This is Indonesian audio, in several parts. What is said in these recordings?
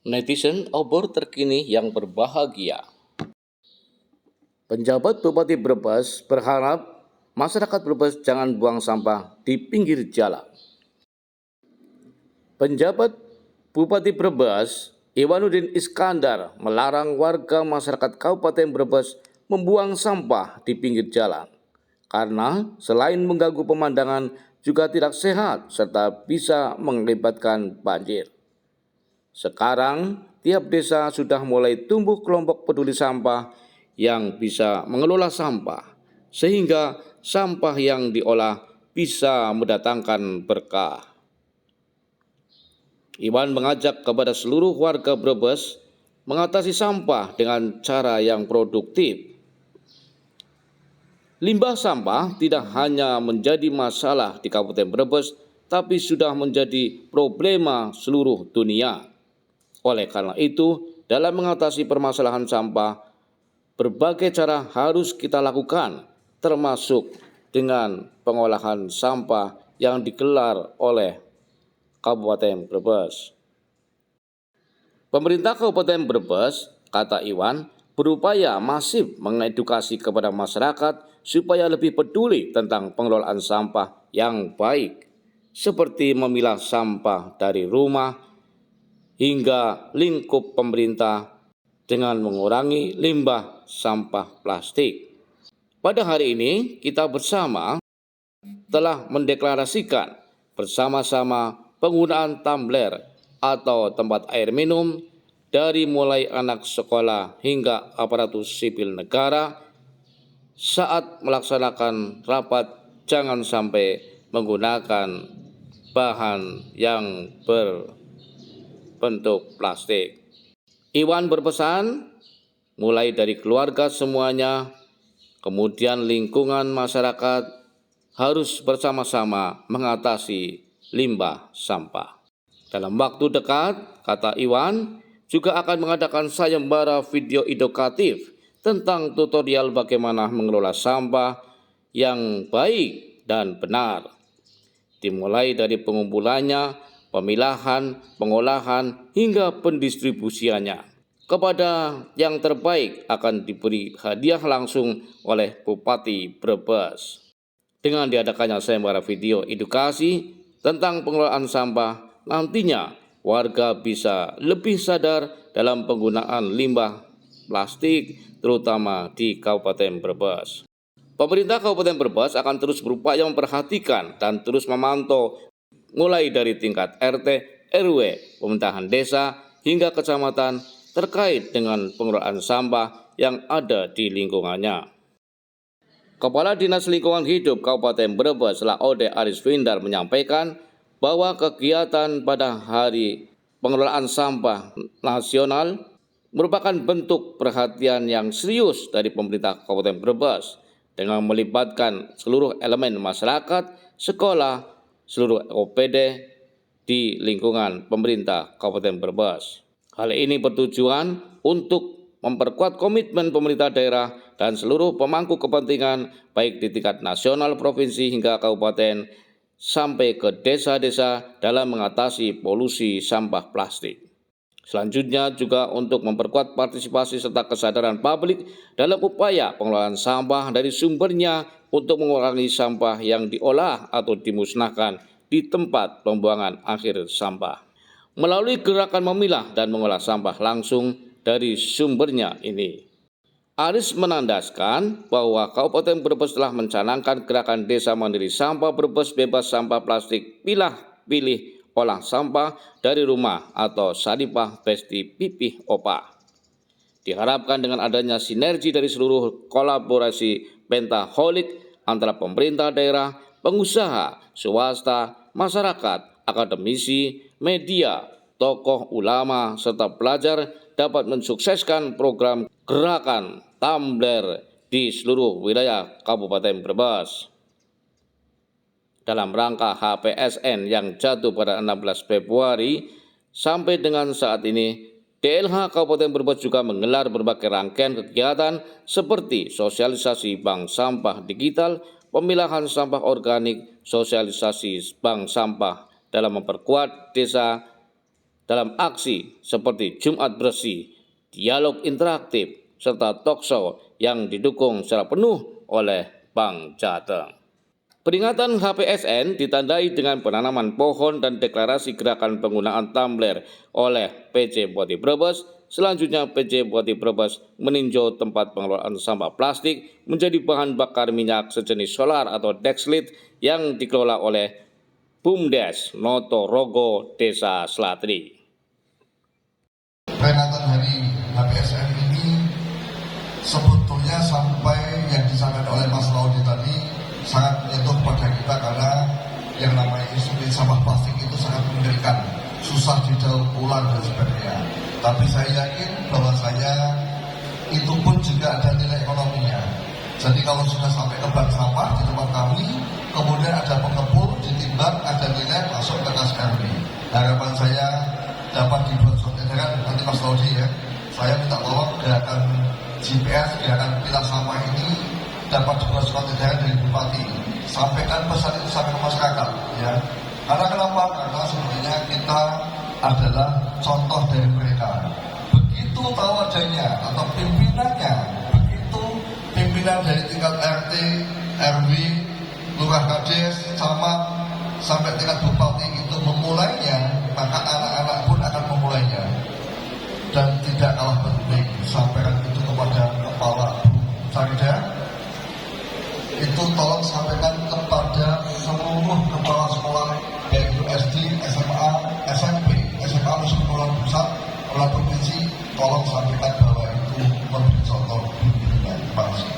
Netizen obor terkini yang berbahagia. Penjabat Bupati Brebes berharap masyarakat Brebes jangan buang sampah di pinggir jalan. Penjabat Bupati Brebes, Iwanuddin Iskandar, melarang warga masyarakat Kabupaten Brebes membuang sampah di pinggir jalan karena selain mengganggu pemandangan juga tidak sehat serta bisa mengakibatkan banjir. Sekarang, tiap desa sudah mulai tumbuh kelompok peduli sampah yang bisa mengelola sampah, sehingga sampah yang diolah bisa mendatangkan berkah. Iwan mengajak kepada seluruh warga Brebes mengatasi sampah dengan cara yang produktif. Limbah sampah tidak hanya menjadi masalah di Kabupaten Brebes, tapi sudah menjadi problema seluruh dunia. Oleh karena itu, dalam mengatasi permasalahan sampah, berbagai cara harus kita lakukan, termasuk dengan pengolahan sampah yang digelar oleh Kabupaten Brebes. Pemerintah Kabupaten Brebes, kata Iwan, berupaya masif mengedukasi kepada masyarakat supaya lebih peduli tentang pengelolaan sampah yang baik, seperti memilah sampah dari rumah hingga lingkup pemerintah dengan mengurangi limbah sampah plastik. Pada hari ini kita bersama telah mendeklarasikan bersama-sama penggunaan tumbler atau tempat air minum dari mulai anak sekolah hingga aparatur sipil negara. Saat melaksanakan rapat jangan sampai menggunakan bahan yang berbentuk plastik. Iwan berpesan mulai dari keluarga semuanya, kemudian lingkungan masyarakat harus bersama-sama mengatasi limbah sampah. Dalam waktu dekat, kata Iwan, juga akan mengadakan sayembara video edukatif tentang tutorial bagaimana mengelola sampah yang baik dan benar. Dimulai dari pengumpulannya, pemilahan, pengolahan, hingga pendistribusiannya. Kepada yang terbaik akan diberi hadiah langsung oleh Bupati Brebes. Dengan diadakannya sayembara video edukasi tentang pengelolaan sampah, nantinya warga bisa lebih sadar dalam penggunaan limbah plastik, terutama di Kabupaten Brebes. Pemerintah Kabupaten Brebes akan terus berupaya memperhatikan dan terus memantau mulai dari tingkat RT, RW, pemerintahan desa, hingga kecamatan terkait dengan pengelolaan sampah yang ada di lingkungannya. Kepala Dinas Lingkungan Hidup Kabupaten Brebes, Laode Arisvindar, menyampaikan bahwa kegiatan pada Hari Pengelolaan Sampah Nasional merupakan bentuk perhatian yang serius dari pemerintah Kabupaten Brebes dengan melibatkan seluruh elemen masyarakat, sekolah, seluruh OPD di lingkungan pemerintah Kabupaten Brebes. Hal ini bertujuan untuk memperkuat komitmen pemerintah daerah dan seluruh pemangku kepentingan baik di tingkat nasional, provinsi hingga kabupaten sampai ke desa-desa dalam mengatasi polusi sampah plastik. Selanjutnya juga untuk memperkuat partisipasi serta kesadaran publik dalam upaya pengelolaan sampah dari sumbernya untuk mengurangi sampah yang diolah atau dimusnahkan di tempat pembuangan akhir sampah. Melalui gerakan memilah dan mengolah sampah langsung dari sumbernya ini, Aris menandaskan bahwa Kabupaten Brebes telah mencanangkan gerakan Desa Mandiri Sampah Brebes Bebas Sampah Plastik Pilih Olah Sampah dari Rumah atau Sadipah Besti Pipih Opa. Diharapkan dengan adanya sinergi dari seluruh kolaborasi pentaholik antara pemerintah daerah, pengusaha, swasta, masyarakat, akademisi, media, tokoh ulama, serta pelajar dapat mensukseskan program gerakan tumbler di seluruh wilayah Kabupaten Brebes. Dalam rangka HPSN yang jatuh pada 16 Februari sampai dengan saat ini, DLH Kabupaten Brebes juga menggelar berbagai rangkaian kegiatan seperti sosialisasi bank sampah digital, pemilahan sampah organik, sosialisasi bank sampah dalam memperkuat desa dalam aksi seperti Jumat Bersih, dialog interaktif, serta talkshow yang didukung secara penuh oleh Bank Jateng. Peringatan HPSN ditandai dengan penanaman pohon dan deklarasi gerakan penggunaan tumbler oleh PC Bupati Brebes. Selanjutnya PC Bupati Brebes meninjau tempat pengelolaan sampah plastik menjadi bahan bakar minyak sejenis solar atau dexlit yang dikelola oleh BUMDes Notorogo Desa Slatri. Peringatan hari HPSN ini sebetulnya sampai yang disampaikan oleh Mas Laudi tadi sangat menyentuh pada kita, karena yang namanya isu sampah plastik itu sangat mengerikan, susah didaur ulang dan sebagainya. Tapi saya yakin bahwasanya itu pun juga ada nilai ekonominya. Jadi kalau sudah sampai ke bank sampah di tempat kami, kemudian ada pengepul, ditimbang, ada nilai masuk ke kas kami. Harapan saya dapat dibuat surat edaran nanti Mas Laudi ya. Saya minta tolong gerakan GPS, gerakan pilah sampah ini dapat dibuat surat edaran dari Bupati. Sampaikan pesan itu sampai ke masyarakat ya. Karena kenapa? Karena sebenarnya kita adalah contoh dari mereka. Begitu tahu adanya atau pimpinannya, begitu pimpinan dari tingkat RT, RW, Lurah Kades, Camat sampai tingkat Bupati itu memulainya, maka anak-anak pun akan memulainya. Dan tidak kalah penting, sampaikan itu kepada Kepala Sarida, itu tolong sampaikan kepada seluruh kepala sekolah baik itu SD, SMA, SMP, SMA musim sekolah pusat, sekolah provinsi, tolong sampaikan bahwa itu memberi contoh pimpinan bangsa.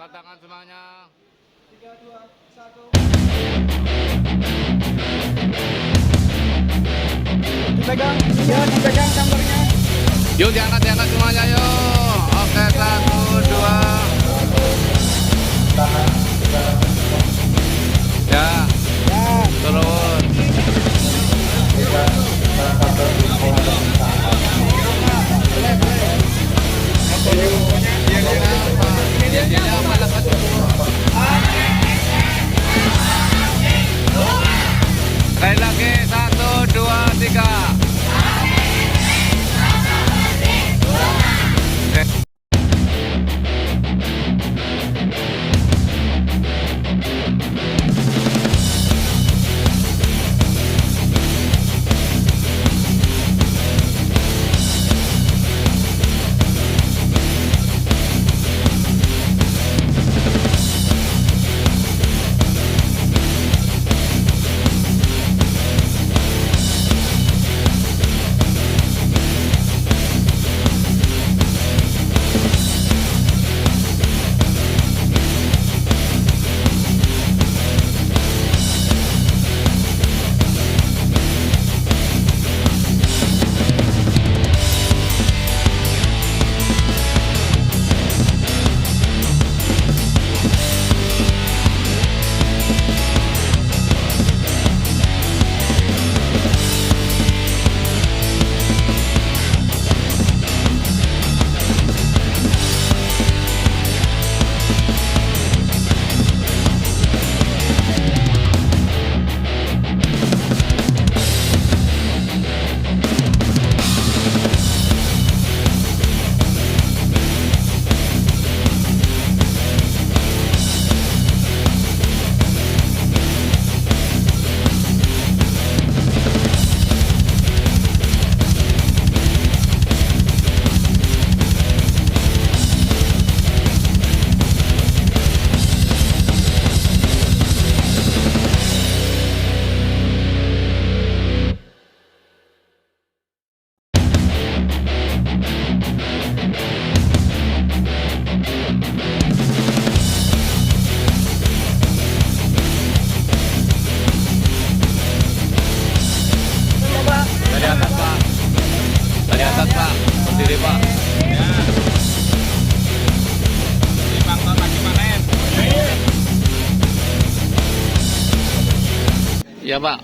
Tangan semuanya. 3, 2, 1. Dipegang, ya dipegang gambarnya. Yuk diangkat semuanya yuk. Oke, 1, 2. Ya. Turun. Sekali lagi, 1, 2, 3. berdiri Pak. Ya. 5 ton lagi panen. Ya Pak,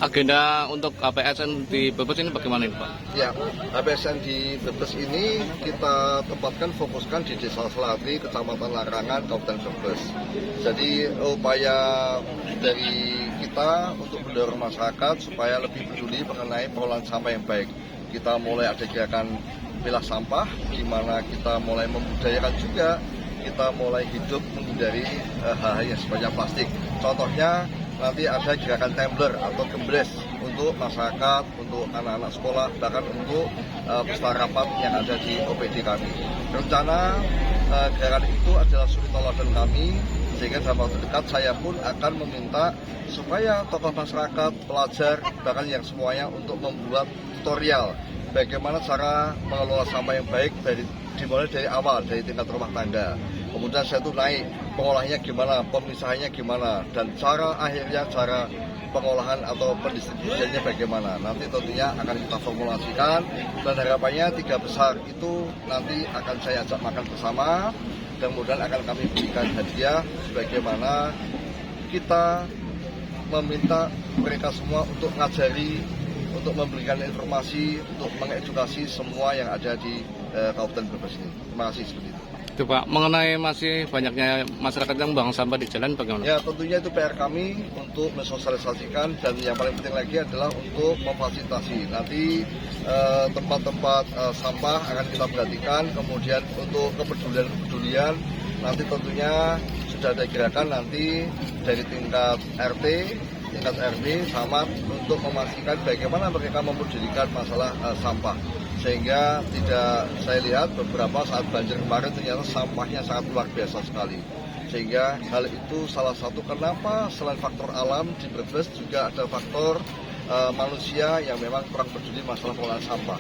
agenda untuk HPSN di Brebes ini bagaimana ini Pak? Ya, HPSN di Brebes ini kita tempatkan fokuskan di Desa Selati, Kecamatan Larangan, Kabupaten Brebes. Jadi upaya dari kita untuk mendorong masyarakat supaya lebih peduli mengenai pengelolaan sampah yang baik. Kita mulai ada gerakan pilah sampah, di mana kita mulai membudayakan juga, kita mulai hidup menghindari hal-hal yang sifatnya plastik. Contohnya nanti ada gerakan tumbler atau gembres untuk masyarakat, untuk anak-anak sekolah, bahkan untuk peserta rapat yang ada di OPD kami. Rencana gerakan itu adalah suri toladan kami, sehingga dalam waktu dekat saya pun akan meminta supaya tokoh masyarakat, pelajar, bahkan yang semuanya untuk membuat tutorial bagaimana cara mengelola sampah yang baik dimulai dari awal, dari tingkat rumah tangga. Kemudian saya itu naik, pengolahannya gimana, pemisahannya gimana, dan cara pengolahan atau pendistribusiannya bagaimana. Nanti tentunya akan kita formulasikan, dan harapannya 3 besar itu nanti akan saya ajak makan bersama, dan kemudian akan kami berikan hadiah, sebagaimana kita meminta mereka semua untuk ngajari, untuk memberikan informasi, untuk mengedukasi semua yang ada di Kabupaten Brebes ini. Terima kasih seperti itu. Itu Pak, mengenai masih banyaknya masyarakat yang buang sampah di jalan bagaimana? Ya, tentunya itu PR kami untuk mensosialisasikan, dan yang paling penting lagi adalah untuk memfasilitasi. Nanti tempat-tempat sampah akan kita perhatikan, kemudian untuk kepedulian nanti tentunya sudah ada gerakan nanti dari tingkat RT, tingkat RW, sama untuk memastikan bagaimana mereka mempedulikan masalah sampah. Sehingga tidak, saya lihat beberapa saat banjir kemarin ternyata sampahnya sangat luar biasa sekali. Sehingga hal itu salah satu kenapa selain faktor alam di Brebes juga ada faktor manusia yang memang kurang peduli masalah pengelolaan sampah.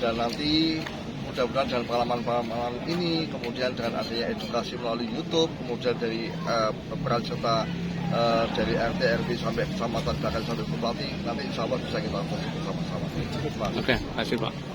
Dan nanti mudah-mudahan dengan pengalaman-pengalaman ini, kemudian dengan adanya edukasi melalui YouTube, kemudian dari peran serta dari RT, RW sampai kecamatan, bahkan sampai bupati, nanti insya Allah bisa kita fokus bersama-sama. Oke, terima kasih Pak.